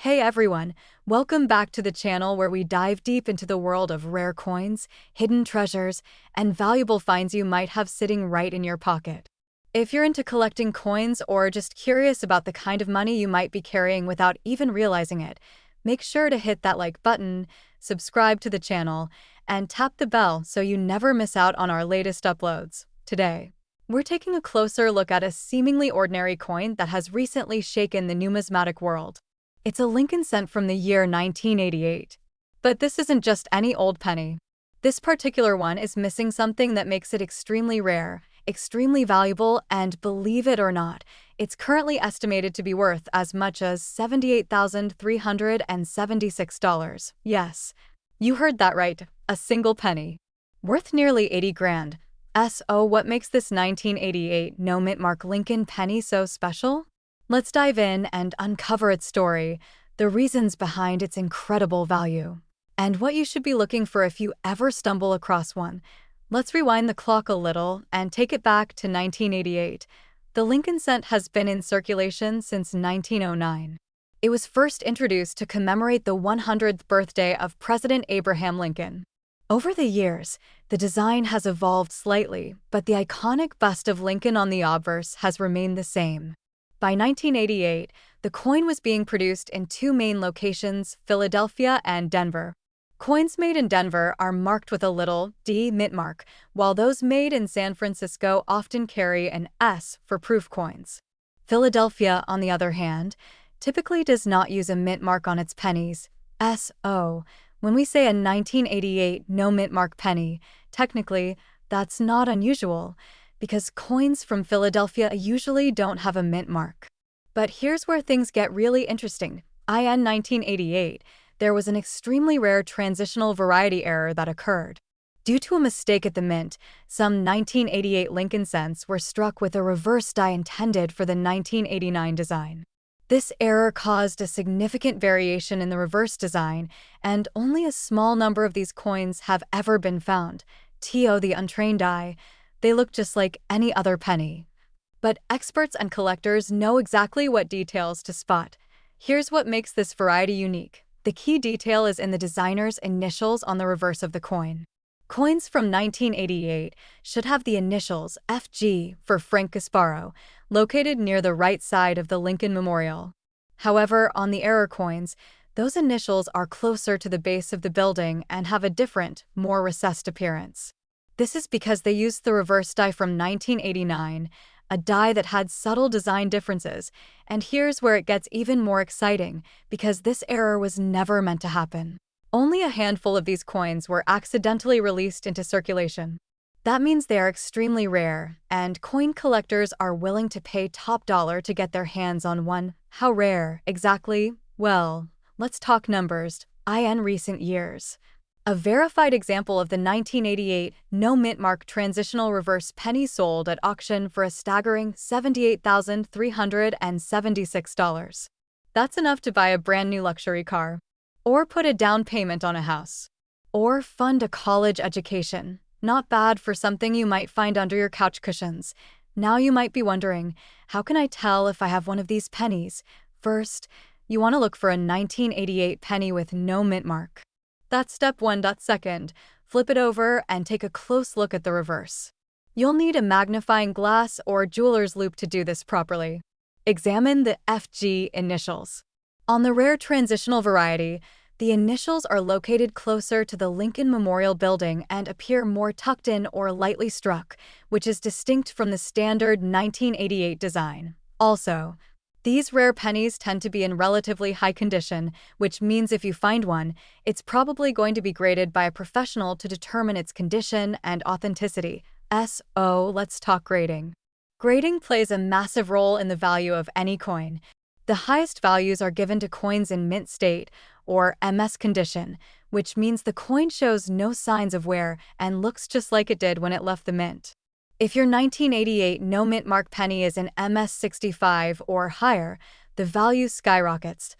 Hey everyone, welcome back to the channel where we dive deep into the world of rare coins, hidden treasures, and valuable finds you might have sitting right in your pocket. If you're into collecting coins or just curious about the kind of money you might be carrying without even realizing it, make sure to hit that like button, subscribe to the channel, and tap the bell so you never miss out on our latest uploads. Today, we're taking a closer look at a seemingly ordinary coin that has recently shaken the numismatic world. It's a Lincoln cent from the year 1988. But this isn't just any old penny. This particular one is missing something that makes it extremely rare, extremely valuable, and believe it or not, it's currently estimated to be worth as much as $78,376. Yes, you heard that right, a single penny. Worth nearly 80 grand. So what makes this 1988 no-mint mark Lincoln penny so special? Let's dive in and uncover its story, the reasons behind its incredible value, and what you should be looking for if you ever stumble across one. Let's rewind the clock a little and take it back to 1988. The Lincoln cent has been in circulation since 1909. It was first introduced to commemorate the 100th birthday of President Abraham Lincoln. Over the years, the design has evolved slightly, but the iconic bust of Lincoln on the obverse has remained the same. By 1988, the coin was being produced in two main locations, Philadelphia and Denver. Coins made in Denver are marked with a little D mint mark, while those made in San Francisco often carry an S for proof coins. Philadelphia, on the other hand, typically does not use a mint mark on its pennies, SO. When we say a 1988 no mint mark penny, technically, that's not unusual, because coins from Philadelphia usually don't have a mint mark. But here's where things get really interesting. In 1988, there was an extremely rare transitional variety error that occurred. Due to a mistake at the mint, some 1988 Lincoln cents were struck with a reverse die intended for the 1989 design. This error caused a significant variation in the reverse design, and only a small number of these coins have ever been found. To the untrained eye, they look just like any other penny. But experts and collectors know exactly what details to spot. Here's what makes this variety unique. The key detail is in the designer's initials on the reverse of the coin. Coins from 1988 should have the initials FG for Frank Gasparo, located near the right side of the Lincoln Memorial. However, on the error coins, those initials are closer to the base of the building and have a different, more recessed appearance. This is because they used the reverse die from 1989, a die that had subtle design differences, and here's where it gets even more exciting, because this error was never meant to happen. Only a handful of these coins were accidentally released into circulation. That means they are extremely rare, and coin collectors are willing to pay top dollar to get their hands on one. How rare, exactly? Well, let's talk numbers. In recent years. A verified example of the 1988 no mint mark transitional reverse penny sold at auction for a staggering $78,376. That's enough to buy a brand new luxury car, or put a down payment on a house, or fund a college education. Not bad for something you might find under your couch cushions. Now you might be wondering, how can I tell if I have one of these pennies? First, you want to look for a 1988 penny with no mint mark. That's step one. Second, flip it over and take a close look at the reverse. You'll need a magnifying glass or jeweler's loupe to do this properly. Examine the FG initials. On the rare transitional variety, the initials are located closer to the Lincoln Memorial Building and appear more tucked in or lightly struck, which is distinct from the standard 1988 design. Also, these rare pennies tend to be in relatively high condition, which means if you find one, it's probably going to be graded by a professional to determine its condition and authenticity. Let's talk grading. Grading plays a massive role in the value of any coin. The highest values are given to coins in mint state, or MS condition, which means the coin shows no signs of wear and looks just like it did when it left the mint. If your 1988 no mint mark penny is in MS 65 or higher, the value skyrockets.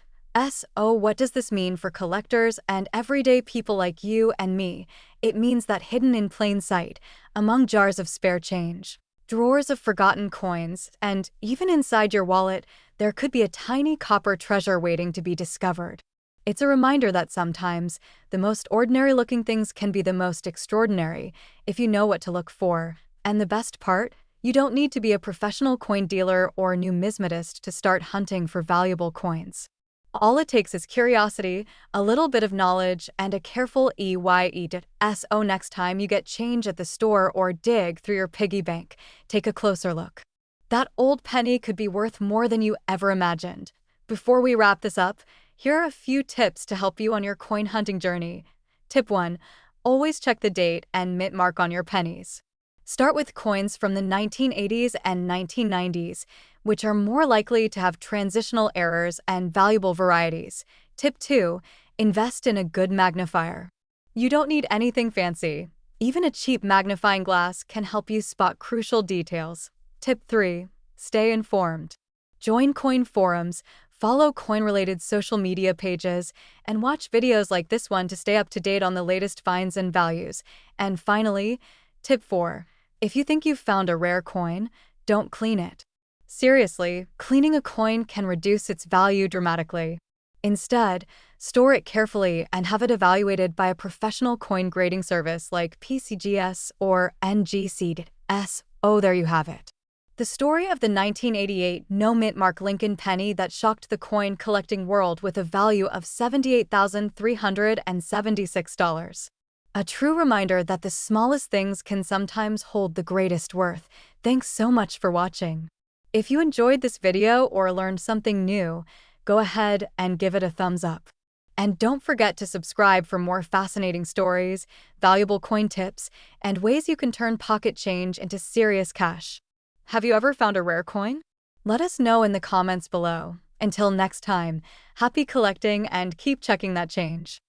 What does this mean for collectors and everyday people like you and me? It means that hidden in plain sight, among jars of spare change, drawers of forgotten coins, and even inside your wallet, there could be a tiny copper treasure waiting to be discovered. It's a reminder that sometimes the most ordinary-looking things can be the most extraordinary if you know what to look for. And the best part? You don't need to be a professional coin dealer or numismatist to start hunting for valuable coins. All it takes is curiosity, a little bit of knowledge, and a careful EYE.SO next time you get change at the store or dig through your piggy bank. Take a closer look. That old penny could be worth more than you ever imagined. Before we wrap this up, here are a few tips to help you on your coin hunting journey. Tip 1. Always check the date and mint mark on your pennies. Start with coins from the 1980s and 1990s, which are more likely to have transitional errors and valuable varieties. Tip 2. Invest in a good magnifier. You don't need anything fancy. Even a cheap magnifying glass can help you spot crucial details. Tip 3. Stay informed. Join coin forums, follow coin-related social media pages, and watch videos like this one to stay up to date on the latest finds and values. And finally, Tip 4. If you think you've found a rare coin, don't clean it. Seriously, cleaning a coin can reduce its value dramatically. Instead, store it carefully and have it evaluated by a professional coin grading service like PCGS or NGCS. Oh, there you have it. The story of the 1988 no-mint mark Lincoln penny that shocked the coin-collecting world with a value of $78,376. A true reminder that the smallest things can sometimes hold the greatest worth. Thanks so much for watching. If you enjoyed this video or learned something new, go ahead and give it a thumbs up. And don't forget to subscribe for more fascinating stories, valuable coin tips, and ways you can turn pocket change into serious cash. Have you ever found a rare coin? Let us know in the comments below. Until next time, happy collecting and keep checking that change.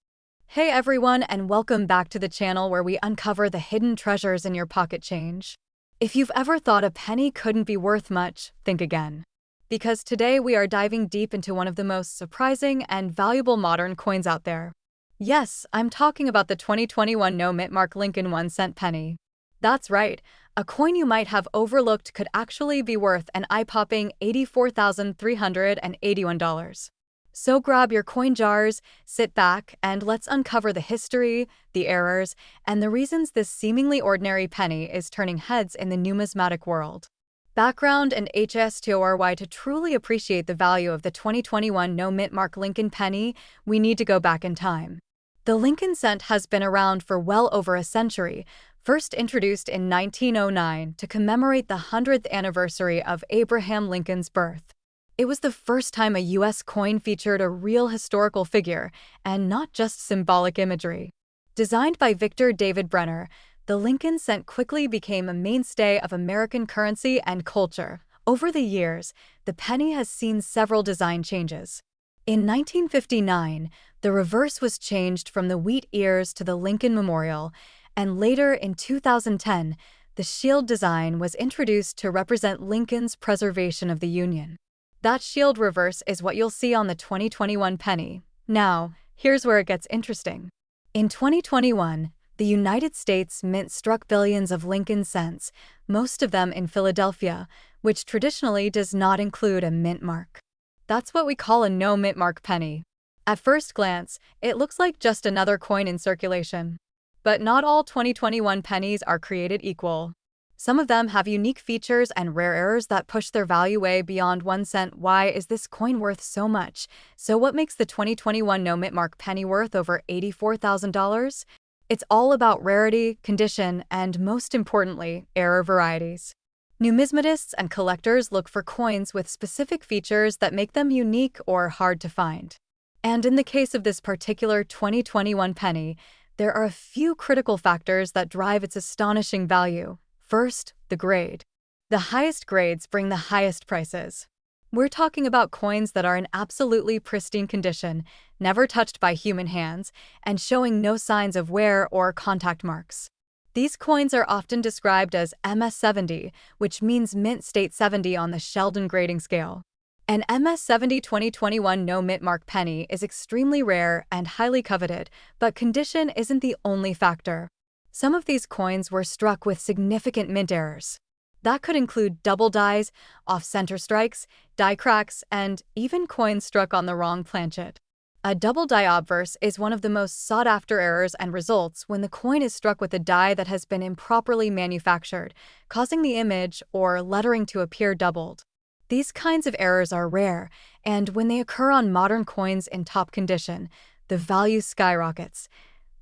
Hey everyone, and welcome back to the channel where we uncover the hidden treasures in your pocket change. If you've ever thought a penny couldn't be worth much, think again. Because today we are diving deep into one of the most surprising and valuable modern coins out there. Yes, I'm talking about the 2021 no-mint mark Lincoln 1-cent penny. That's right, a coin you might have overlooked could actually be worth an eye-popping $84,381. So grab your coin jars, sit back, and let's uncover the history, the errors, and the reasons this seemingly ordinary penny is turning heads in the numismatic world. Background and history. To truly appreciate the value of the 2021 no-mint mark Lincoln penny, we need to go back in time. The Lincoln cent has been around for well over a century, first introduced in 1909 to commemorate the 100th anniversary of Abraham Lincoln's birth. It was the first time a U.S. coin featured a real historical figure, and not just symbolic imagery. Designed by Victor David Brenner, the Lincoln cent quickly became a mainstay of American currency and culture. Over the years, the penny has seen several design changes. In 1959, the reverse was changed from the wheat ears to the Lincoln Memorial, and later in 2010, the shield design was introduced to represent Lincoln's preservation of the Union. That shield reverse is what you'll see on the 2021 penny. Now, here's where it gets interesting. In 2021, the United States Mint struck billions of Lincoln cents, most of them in Philadelphia, which traditionally does not include a mint mark. That's what we call a no-mint mark penny. At first glance, it looks like just another coin in circulation. But not all 2021 pennies are created equal. Some of them have unique features and rare errors that push their value way beyond 1 cent. Why is this coin worth so much? So what makes the 2021 no-mint mark penny worth over $84,000? It's all about rarity, condition, and most importantly, error varieties. Numismatists and collectors look for coins with specific features that make them unique or hard to find. And in the case of this particular 2021 penny, there are a few critical factors that drive its astonishing value. First, the grade. The highest grades bring the highest prices. We're talking about coins that are in absolutely pristine condition, never touched by human hands, and showing no signs of wear or contact marks. These coins are often described as MS70, which means mint state 70 on the Sheldon grading scale. An MS70 2021 no-mint mark penny is extremely rare and highly coveted, but condition isn't the only factor. Some of these coins were struck with significant mint errors. That could include double dies, off-center strikes, die cracks, and even coins struck on the wrong planchet. A double die obverse is one of the most sought-after errors and results when the coin is struck with a die that has been improperly manufactured, causing the image or lettering to appear doubled. These kinds of errors are rare, and when they occur on modern coins in top condition, the value skyrockets.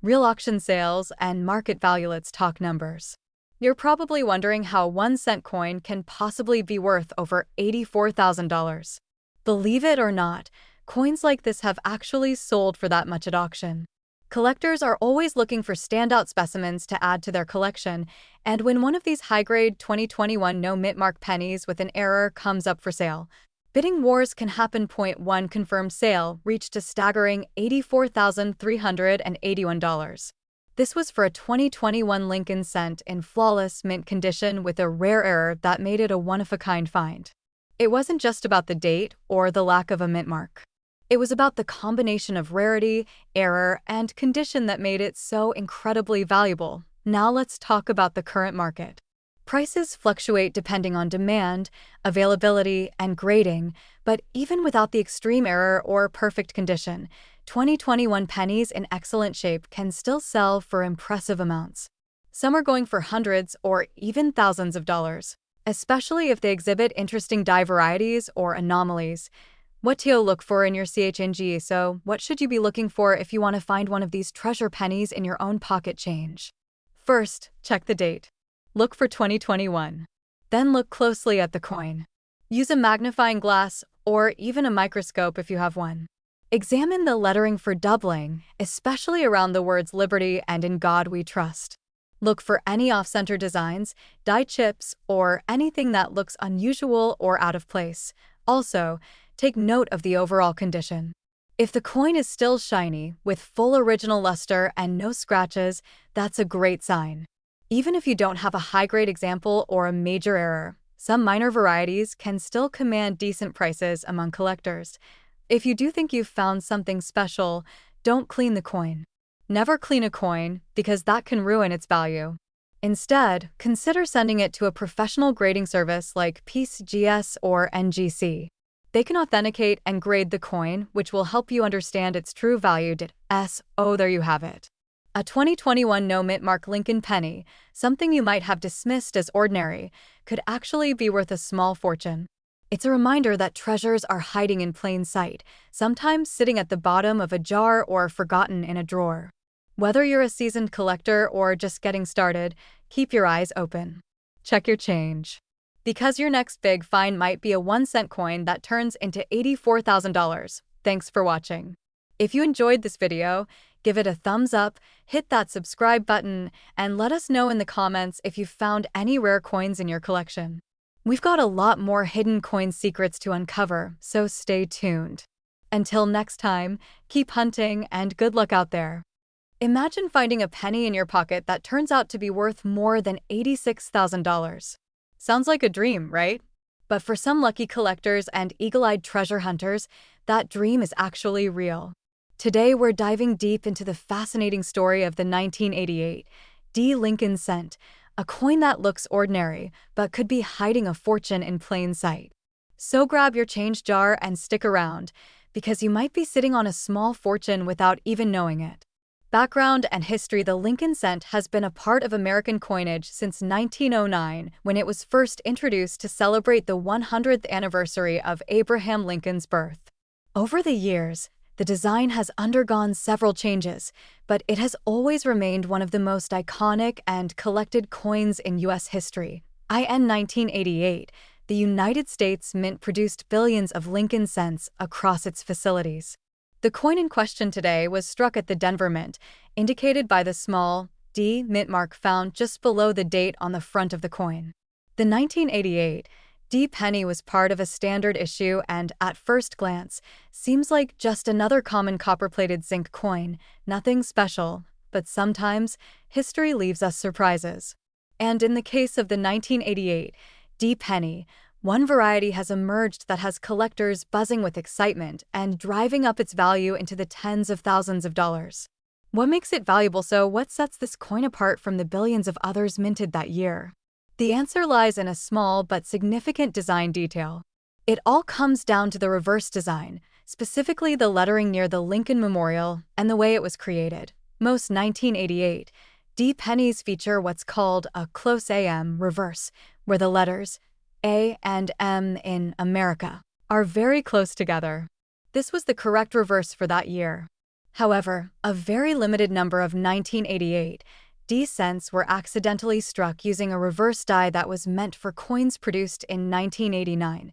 Real auction sales and market valuelets talk numbers. You're probably wondering how 1 cent coin can possibly be worth over $84,000. Believe it or not, coins like this have actually sold for that much at auction. Collectors are always looking for standout specimens to add to their collection, and when one of these high-grade 2021 no-mint-mark pennies with an error comes up for sale, bidding wars can happen. One confirmed sale reached a staggering $84,381. This was for a 2021 Lincoln cent in flawless mint condition with a rare error that made it a one-of-a-kind find. It wasn't just about the date or the lack of a mint mark. It was about the combination of rarity, error, and condition that made it so incredibly valuable. Now let's talk about the current market. Prices fluctuate depending on demand, availability, and grading, but even without the extreme error or perfect condition, 2021 pennies in excellent shape can still sell for impressive amounts. Some are going for hundreds or even thousands of dollars, especially if they exhibit interesting die varieties or anomalies. What to look for in your CHNG? So, what should you be looking for if you want to find one of these treasure pennies in your own pocket change? First, check the date. Look for 2021. Then look closely at the coin. Use a magnifying glass or even a microscope if you have one. Examine the lettering for doubling, especially around the words Liberty and In God We Trust. Look for any off-center designs, die chips, or anything that looks unusual or out of place. Also, take note of the overall condition. If the coin is still shiny, with full original luster and no scratches, that's a great sign. Even if you don't have a high-grade example or a major error, some minor varieties can still command decent prices among collectors. If you do think you've found something special, don't clean the coin. Never clean a coin, because that can ruin its value. Instead, consider sending it to a professional grading service like PCGS or NGC. They can authenticate and grade the coin, which will help you understand its true value. There you have it. A 2021 no-mint-mark Lincoln penny, something you might have dismissed as ordinary, could actually be worth a small fortune. It's a reminder that treasures are hiding in plain sight, sometimes sitting at the bottom of a jar or forgotten in a drawer. Whether you're a seasoned collector or just getting started, keep your eyes open. Check your change. Because your next big find might be a 1 cent coin that turns into $84,000. Thanks for watching. If you enjoyed this video, give it a thumbs up, hit that subscribe button, and let us know in the comments if you've found any rare coins in your collection. We've got a lot more hidden coin secrets to uncover, so stay tuned. Until next time, keep hunting and good luck out there. Imagine finding a penny in your pocket that turns out to be worth more than $86,000. Sounds like a dream, right? But for some lucky collectors and eagle-eyed treasure hunters, that dream is actually real. Today we're diving deep into the fascinating story of the 1988 Lincoln cent, a coin that looks ordinary but could be hiding a fortune in plain sight. So grab your change jar and stick around, because you might be sitting on a small fortune without even knowing it. Background and history: the Lincoln cent has been a part of American coinage since 1909, when it was first introduced to celebrate the 100th anniversary of Abraham Lincoln's birth. Over the years, the design has undergone several changes, but it has always remained one of the most iconic and collected coins in U.S. history. In 1988, the United States Mint produced billions of Lincoln cents across its facilities. The coin in question today was struck at the Denver Mint, indicated by the small D mint mark found just below the date on the front of the coin. The 1988 D penny was part of a standard issue and, at first glance, seems like just another common copper-plated zinc coin, nothing special, but sometimes history leaves us surprises. And in the case of the 1988 D penny, one variety has emerged that has collectors buzzing with excitement and driving up its value into the tens of thousands of dollars. What makes it valuable? So what sets this coin apart from the billions of others minted that year? The answer lies in a small but significant design detail. It all comes down to the reverse design, specifically the lettering near the Lincoln Memorial and the way it was created. Most 1988 D pennies feature what's called a close AM reverse, where the letters A and M in America are very close together. This was the correct reverse for that year. However, a very limited number of 1988 D cents were accidentally struck using a reverse die that was meant for coins produced in 1989.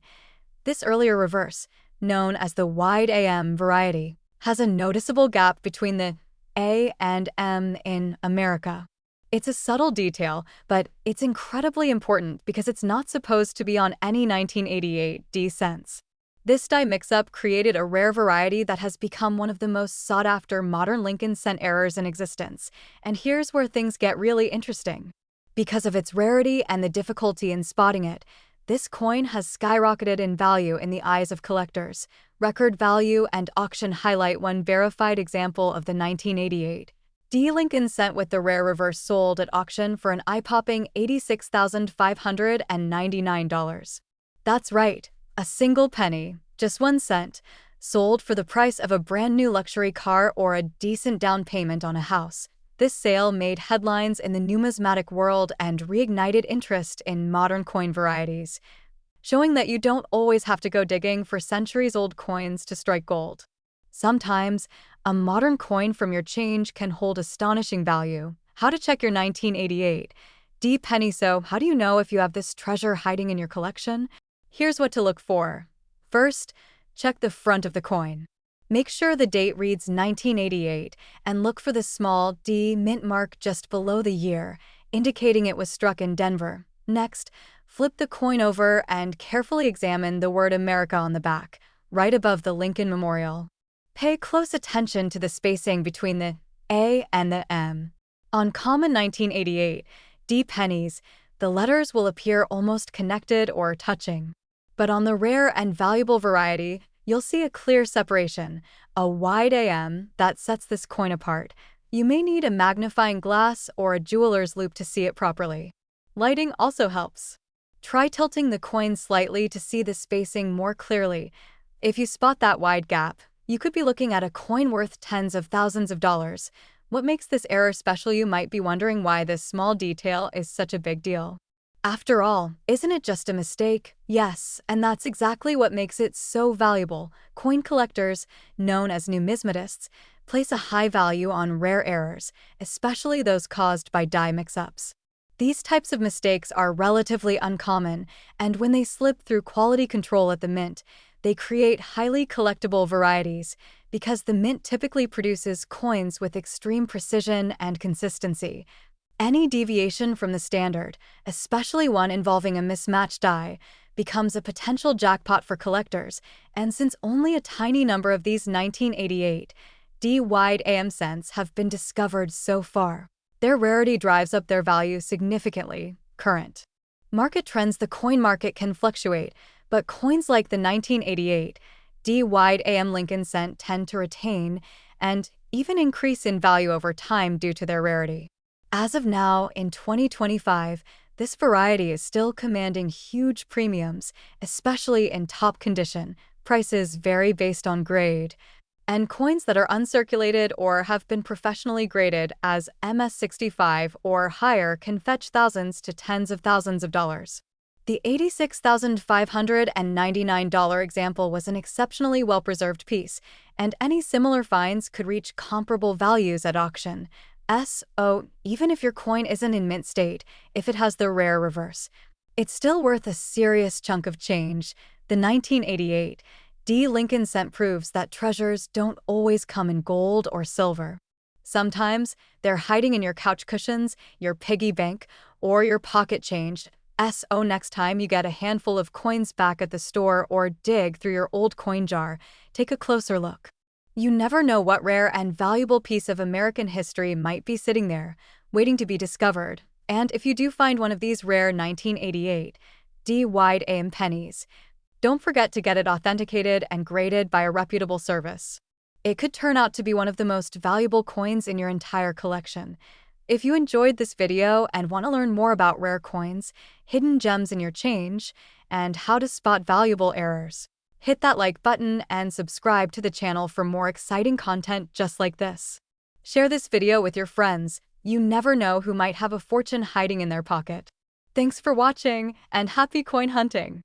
This earlier reverse, known as the wide AM variety, has a noticeable gap between the A and M in America. It's a subtle detail, but it's incredibly important because it's not supposed to be on any 1988 D cents. This die mix-up created a rare variety that has become one of the most sought-after modern Lincoln cent errors in existence. And here's where things get really interesting. Because of its rarity and the difficulty in spotting it, this coin has skyrocketed in value in the eyes of collectors. Record value and auction highlight one verified example of the 1988 D Lincoln cent with the rare reverse sold at auction for an eye-popping $86,599. That's right. A single penny, just 1 cent, sold for the price of a brand new luxury car or a decent down payment on a house. This sale made headlines in the numismatic world and reignited interest in modern coin varieties, showing that you don't always have to go digging for centuries-old coins to strike gold. Sometimes, a modern coin from your change can hold astonishing value. How to check your 1988 D penny. So, how do you know if you have this treasure hiding in your collection? Here's what to look for. First, check the front of the coin. Make sure the date reads 1988 and look for the small D mint mark just below the year, indicating it was struck in Denver. Next, flip the coin over and carefully examine the word America on the back, right above the Lincoln Memorial. Pay close attention to the spacing between the A and the M. On common 1988 D pennies, the letters will appear almost connected or touching. But on the rare and valuable variety, you'll see a clear separation, a wide AM that sets this coin apart. You may need a magnifying glass or a jeweler's loupe to see it properly. Lighting also helps. Try tilting the coin slightly to see the spacing more clearly. If you spot that wide gap, you could be looking at a coin worth tens of thousands of dollars. What makes this error special? You might be wondering why this small detail is such a big deal. After all, isn't it just a mistake? Yes, and that's exactly what makes it so valuable. Coin collectors, known as numismatists, place a high value on rare errors, especially those caused by die mix-ups. These types of mistakes are relatively uncommon, and when they slip through quality control at the mint, they create highly collectible varieties because the mint typically produces coins with extreme precision and consistency. Any deviation from the standard, especially one involving a mismatched die, becomes a potential jackpot for collectors, and since only a tiny number of these 1988 D wide AM cents have been discovered so far, their rarity drives up their value significantly. Current market trends. The coin market can fluctuate, but coins like the 1988 D wide AM Lincoln cent tend to retain and even increase in value over time due to their rarity. As of now, in 2025, this variety is still commanding huge premiums, especially in top condition. Prices vary based on grade, and coins that are uncirculated or have been professionally graded as MS65 or higher can fetch thousands to tens of thousands of dollars. The $86,599 example was an exceptionally well-preserved piece, and any similar finds could reach comparable values at auction. Even if your coin isn't in mint state, if it has the rare reverse, it's still worth a serious chunk of change. The 1988 D Lincoln cent proves that treasures don't always come in gold or silver. Sometimes they're hiding in your couch cushions, your piggy bank, or your pocket change. Next time you get a handful of coins back at the store or dig through your old coin jar, take a closer look. You never know what rare and valuable piece of American history might be sitting there, waiting to be discovered. And if you do find one of these rare 1988 D wide AM pennies, don't forget to get it authenticated and graded by a reputable service. It could turn out to be one of the most valuable coins in your entire collection. If you enjoyed this video and want to learn more about rare coins, hidden gems in your change, and how to spot valuable errors, hit that like button and subscribe to the channel for more exciting content just like this. Share this video with your friends. You never know who might have a fortune hiding in their pocket. Thanks for watching, and happy coin hunting!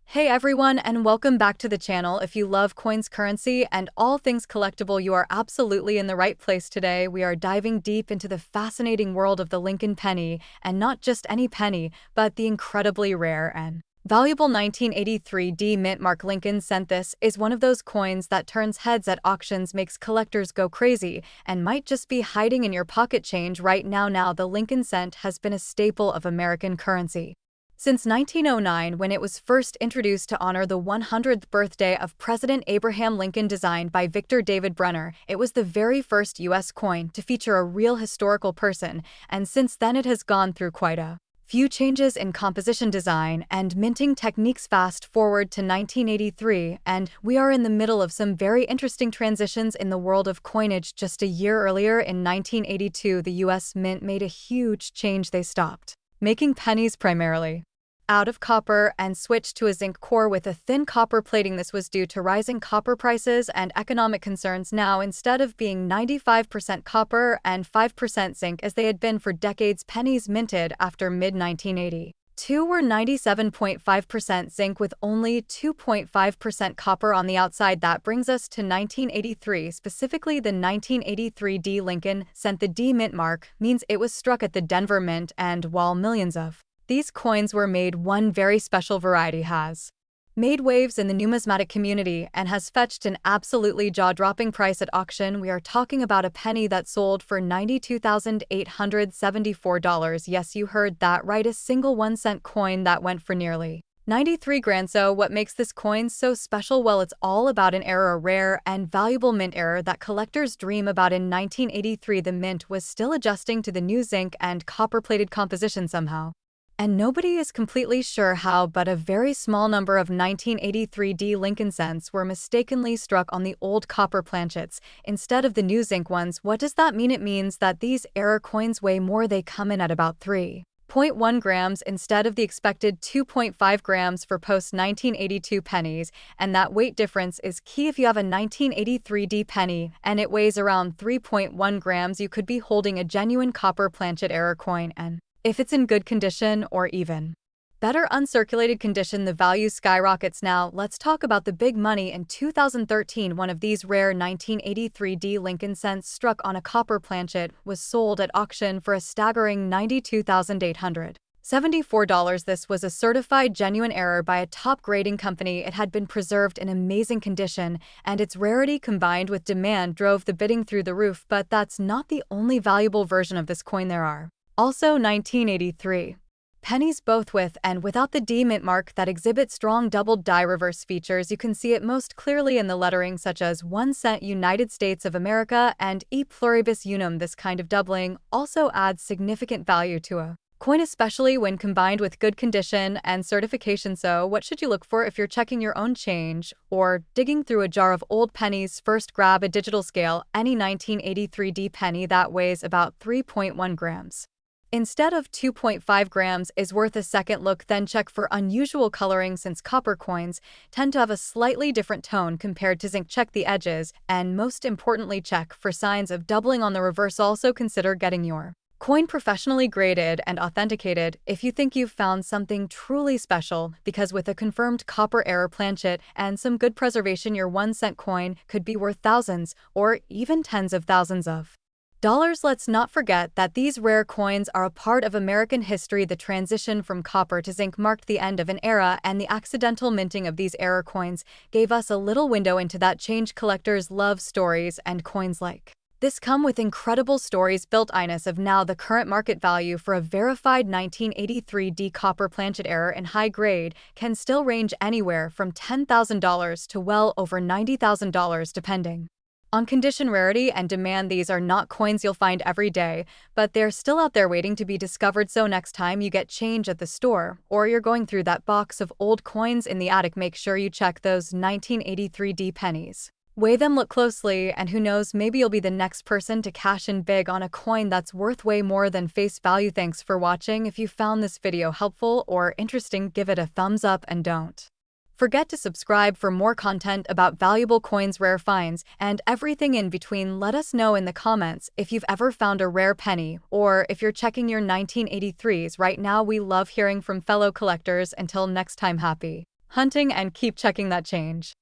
Hey everyone, and welcome back to the channel. If you love coins, currency, and all things collectible, you are absolutely in the right place today. We are diving deep into the fascinating world of the Lincoln penny, and not just any penny, but the incredibly rare and valuable 1983 D Mint Mark Lincoln cent. This is one of those coins that turns heads at auctions, makes collectors go crazy, and might just be hiding in your pocket change right now. The Lincoln cent has been a staple of American currency since 1909, when it was first introduced to honor the 100th birthday of President Abraham Lincoln. Designed by Victor David Brenner, it was the very first U.S. coin to feature a real historical person, and since then it has gone through quite a few changes in composition, design, and minting techniques. Fast forward to 1983, and we are in the middle of some very interesting transitions in the world of coinage. Just a year earlier, in 1982, the U.S. Mint made a huge change. They stopped making pennies primarily out of copper and switched to a zinc core with a thin copper plating. This was due to rising copper prices and economic concerns. Now, instead of being 95% copper and 5% zinc as they had been for decades, pennies minted after mid-1980 were 97.5% zinc with only 2.5% copper on the outside. That brings us to 1983, specifically the 1983 D Lincoln cent. The D Mint mark means it was struck at the Denver Mint, and while millions of these coins were made, one very special variety has made waves in the numismatic community and has fetched an absolutely jaw-dropping price at auction. We are talking about a penny that sold for $92,874. Yes, you heard that right, a single 1-cent coin that went for nearly 93 grand. So what makes this coin so special? Well, it's all about an era, a rare and valuable mint era that collectors dream about. In 1983, the mint was still adjusting to the new zinc and copper-plated composition somehow, and nobody is completely sure how, but a very small number of 1983 D Lincoln cents were mistakenly struck on the old copper planchets instead of the new zinc ones. What does that mean? It means that these era coins weigh more. They come in at about 3.1 grams instead of the expected 2.5 grams for post-1982 pennies, and that weight difference is key. If you have a 1983 D penny and it weighs around 3.1 grams, you could be holding a genuine copper planchet era coin, and if it's in good condition or even better uncirculated condition, the value skyrockets. Now, let's talk about the big money. In 2013, one of these rare 1983 D Lincoln cents struck on a copper planchet was sold at auction for a staggering $92,874. This was a certified genuine error by a top grading company. It had been preserved in amazing condition, and its rarity combined with demand drove the bidding through the roof. But that's not the only valuable version of this coin. There are also 1983 pennies, both with and without the D Mint mark, that exhibit strong doubled die reverse features. You can see it most clearly in the lettering, such as 1 cent United States of America and E pluribus unum. This kind of doubling also adds significant value to a coin, especially when combined with good condition and certification. So what should you look for if you're checking your own change or digging through a jar of old pennies? First, grab a digital scale. Any 1983 D penny that weighs about 3.1 grams instead of 2.5 grams is worth a second look. Then check for unusual coloring, since copper coins tend to have a slightly different tone compared to zinc. Check the edges, and most importantly, check for signs of doubling on the reverse. Also consider getting your coin professionally graded and authenticated if you think you've found something truly special, because with a confirmed copper era planchet and some good preservation, your 1-cent coin could be worth thousands or even tens of thousands of dollars. Let's not forget that these rare coins are a part of American history. The transition from copper to zinc marked the end of an era, and the accidental minting of these era coins gave us a little window into that change. Collectors love stories, and coins like this come with incredible stories built in. Of now, the current market value for a verified 1983 D copper planchet era in high grade can still range anywhere from $10,000 to well over $90,000, depending on condition, rarity, and demand. These are not coins you'll find every day, but they're still out there waiting to be discovered. So next time you get change at the store, or you're going through that box of old coins in the attic, make sure you check those 1983 D pennies. Weigh them, look closely, and who knows, maybe you'll be the next person to cash in big on a coin that's worth way more than face value. Thanks for watching. If you found this video helpful or interesting, give it a thumbs up and don't forget to subscribe for more content about valuable coins, rare finds, and everything in between. Let us know in the comments if you've ever found a rare penny or if you're checking your 1983s right now. We love hearing from fellow collectors. Until next time, happy hunting and keep checking that change.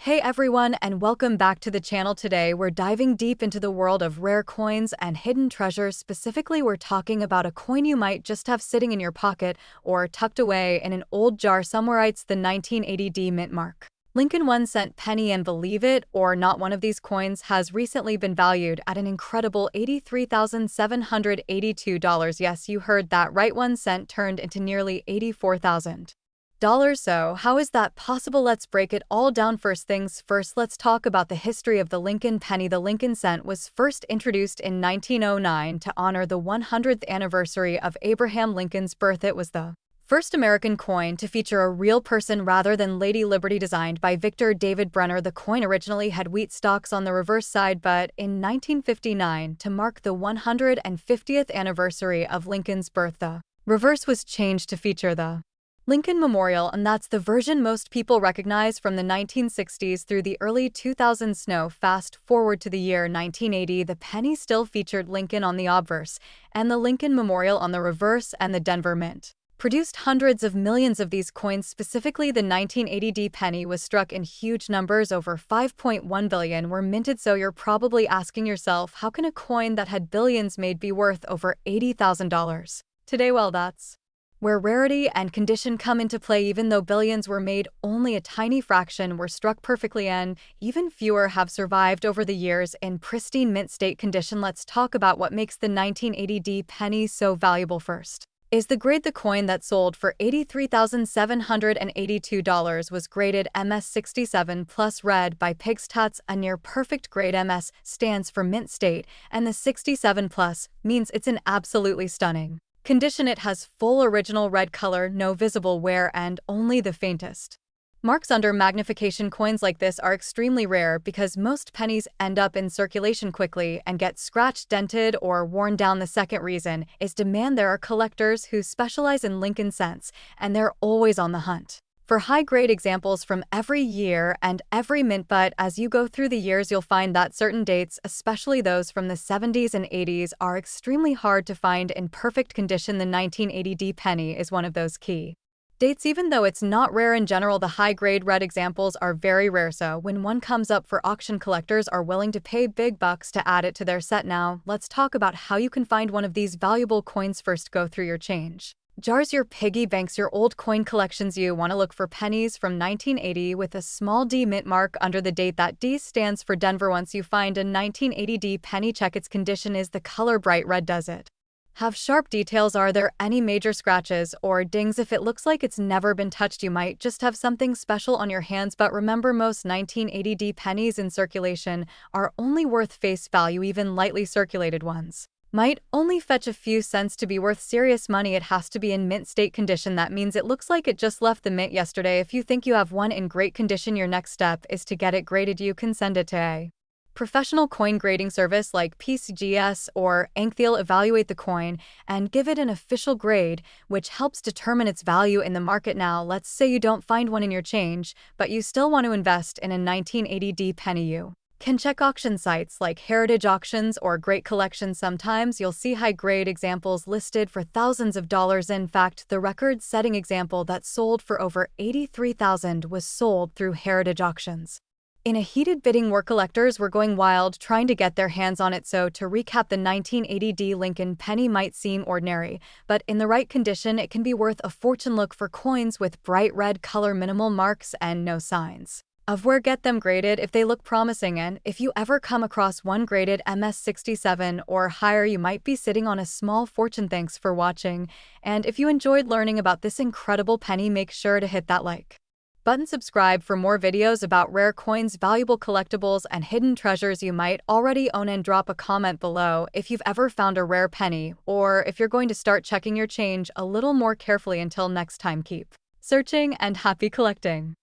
Hey everyone, and welcome back to the channel. Today we're diving deep into the world of rare coins and hidden treasures. Specifically, we're talking about a coin you might just have sitting in your pocket or tucked away in an old jar somewhere. It's the 1980 mint mark Lincoln 1-cent penny, and believe it or not, one of these coins has recently been valued at an incredible $83,782. Yes, you heard that right, 1 cent turned into nearly $84,000. So how is that possible? Let's break it all down. First things first, let's talk about the history of the Lincoln penny. The Lincoln cent was first introduced in 1909 to honor the 100th anniversary of Abraham Lincoln's birth. It was the first American coin to feature a real person rather than Lady Liberty. Designed by Victor David Brenner, the coin originally had wheat stalks on the reverse side, but in 1959, to mark the 150th anniversary of Lincoln's birth, the reverse was changed to feature the Lincoln Memorial, and that's the version most people recognize from the 1960s through the early 2000s. Now, fast forward to the year 1980, the penny still featured Lincoln on the obverse and the Lincoln Memorial on the reverse, and the Denver Mint produced hundreds of millions of these coins. Specifically, the 1980 penny was struck in huge numbers. Over 5.1 billion were minted. So you're probably asking yourself, how can a coin that had billions made be worth over $80,000 today? Well, that's where rarity and condition come into play. Even though billions were made, only a tiny fraction were struck perfectly, and even fewer have survived over the years in pristine mint state condition. Let's talk about what makes the 1980 penny so valuable. First is the grade. The coin that sold for $83,782 was graded MS67 plus red by Pigstats, a near perfect grade. MS stands for mint state, and the 67 plus means it's in absolutely stunning condition. It has full original red color, no visible wear, and only the faintest marks under magnification. Coins like this are extremely rare because most pennies end up in circulation quickly and get scratched, dented, or worn down. The second reason is demand. There are collectors who specialize in Lincoln cents, and they're always on the hunt for high-grade examples from every year and every mint. But as you go through the years, you'll find that certain dates, especially those from the 70s and 80s, are extremely hard to find in perfect condition. The 1980 penny is one of those key dates. Even though it's not rare in general, the high-grade red examples are very rare, so when one comes up for auction, collectors are willing to pay big bucks to add it to their set. Now, let's talk about how you can find one of these valuable coins. First, go through your change jars, your piggy banks, your old coin collections. You want to look for pennies from 1980 with a small D mint mark under the date. That D stands for Denver. Once you find a 1980 penny, check its condition. Is the color bright red? Does it have sharp details? Are there any major scratches or dings? If it looks like it's never been touched, you might just have something special on your hands. But remember, most 1980 pennies in circulation are only worth face value. Even lightly circulated ones might only fetch a few cents to be worth serious money. It has to be in mint state condition. That means it looks like it just left the mint yesterday. If you think you have one in great condition, your next step is to get it graded. You can send it to a professional coin grading service like PCGS or Ink. They'll evaluate the coin and give it an official grade, which helps determine its value in the market. Now, let's say you don't find one in your change, but you still want to invest in a 1980 penny. You can check auction sites like Heritage Auctions or Great Collections. Sometimes you'll see high-grade examples listed for thousands of dollars. In fact, the record-setting example that sold for over $83,000 was sold through Heritage Auctions in a heated bidding war. Collectors were going wild trying to get their hands on it. So to recap, the 1980 Lincoln penny might seem ordinary, but in the right condition, it can be worth a fortune. Look for coins with bright red color, minimal marks, and no signs of wear. Get them graded if they look promising, and if you ever come across one graded MS67 or higher, you might be sitting on a small fortune. Thanks for watching, and if you enjoyed learning about this incredible penny, make sure to hit that like button, subscribe for more videos about rare coins, valuable collectibles, and hidden treasures you might already own, and drop a comment below if you've ever found a rare penny or if you're going to start checking your change a little more carefully. Until next time, keep searching and happy collecting.